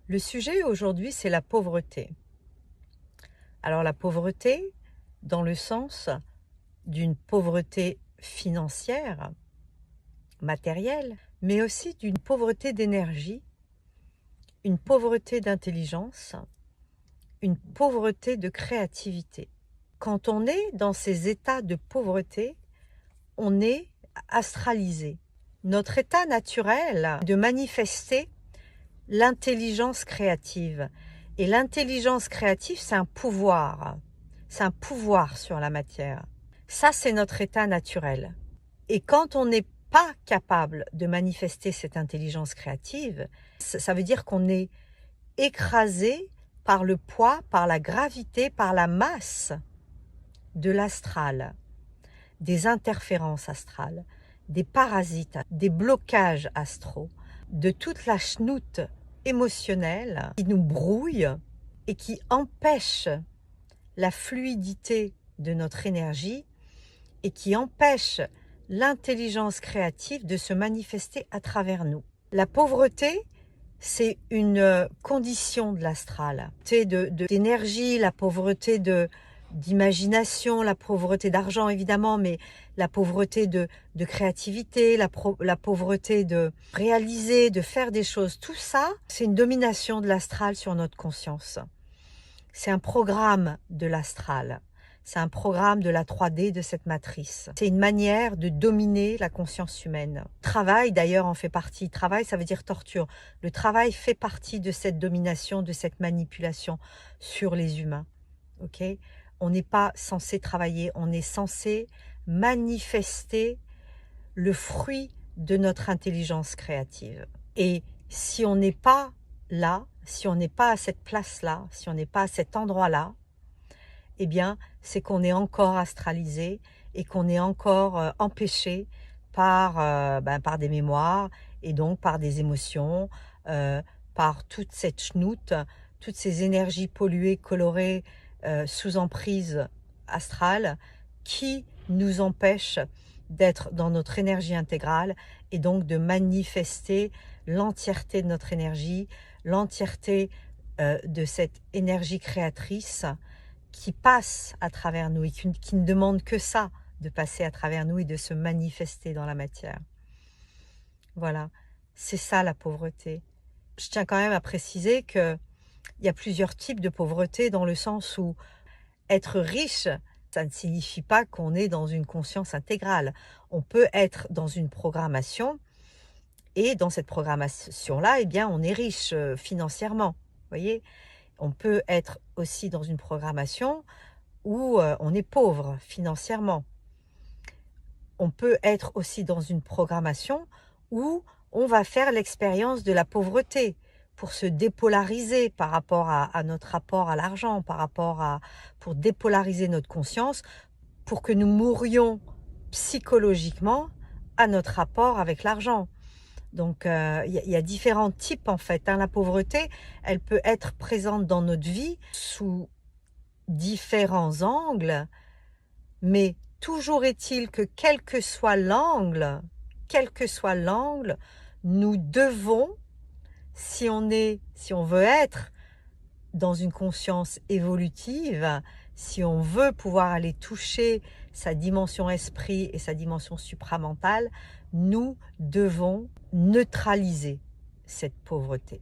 Le sujet aujourd'hui, c'est la pauvreté. Alors la pauvreté, dans le sens d'une pauvreté financière, matérielle, mais aussi d'une pauvreté d'énergie, une pauvreté d'intelligence, une pauvreté de créativité. Quand on est dans ces états de pauvreté, on est astralisé. Notre état naturel est de manifester l'intelligence créative. Et l'intelligence créative, c'est un pouvoir. C'est un pouvoir sur la matière. Ça, c'est notre état naturel. Et quand on n'est pas capable de manifester cette intelligence créative, ça veut dire qu'on est écrasé par le poids, par la gravité, par la masse de l'astral, des interférences astrales, des parasites, des blocages astraux, de toute la chenoute émotionnelle qui nous brouille et qui empêche la fluidité de notre énergie et qui empêche l'intelligence créative de se manifester à travers nous. La pauvreté, c'est une condition de l'astral, d'énergie, la pauvreté d'imagination, la pauvreté d'argent évidemment, mais la pauvreté de créativité, la pauvreté de réaliser, de faire des choses. Tout ça, c'est une domination de l'astral sur notre conscience. C'est un programme de l'astral. C'est un programme de la 3D de cette matrice. C'est une manière de dominer la conscience humaine. Travail, d'ailleurs, en fait partie. Travail, ça veut dire torture. Le travail fait partie de cette domination, de cette manipulation sur les humains. Ok ? On n'est pas censé travailler, on est censé manifester le fruit de notre intelligence créative. Et si on n'est pas là, si on n'est pas à cette place-là, si on n'est pas à cet endroit-là, eh bien, c'est qu'on est encore astralisé et qu'on est encore empêché par des mémoires et donc par des émotions, par toute cette chenoute, toutes ces énergies polluées, colorées, sous emprise astrale qui nous empêchent d'être dans notre énergie intégrale et donc de manifester l'entièreté de notre énergie, l'entièreté de cette énergie créatrice qui passe à travers nous et qui ne demande que ça, de passer à travers nous et de se manifester dans la matière. Voilà, c'est ça la pauvreté. Je tiens quand même à préciser qu'il y a plusieurs types de pauvreté dans le sens où être riche, ça ne signifie pas qu'on est dans une conscience intégrale. On peut être dans une programmation et dans cette programmation-là, eh bien, on est riche financièrement. Vous voyez ? On peut être aussi dans une programmation où on est pauvre financièrement. On peut être aussi dans une programmation où on va faire l'expérience de la pauvreté pour se dépolariser par rapport à notre rapport à l'argent, pour dépolariser notre conscience, pour que nous mourions psychologiquement à notre rapport avec l'argent. Donc, y a différents types en fait. La pauvreté, elle peut être présente dans notre vie sous différents angles, mais toujours est-il que quel que soit l'angle, nous devons, si on veut être dans une conscience évolutive, si on veut pouvoir aller toucher sa dimension esprit et sa dimension supramentale, nous devons neutraliser cette pauvreté.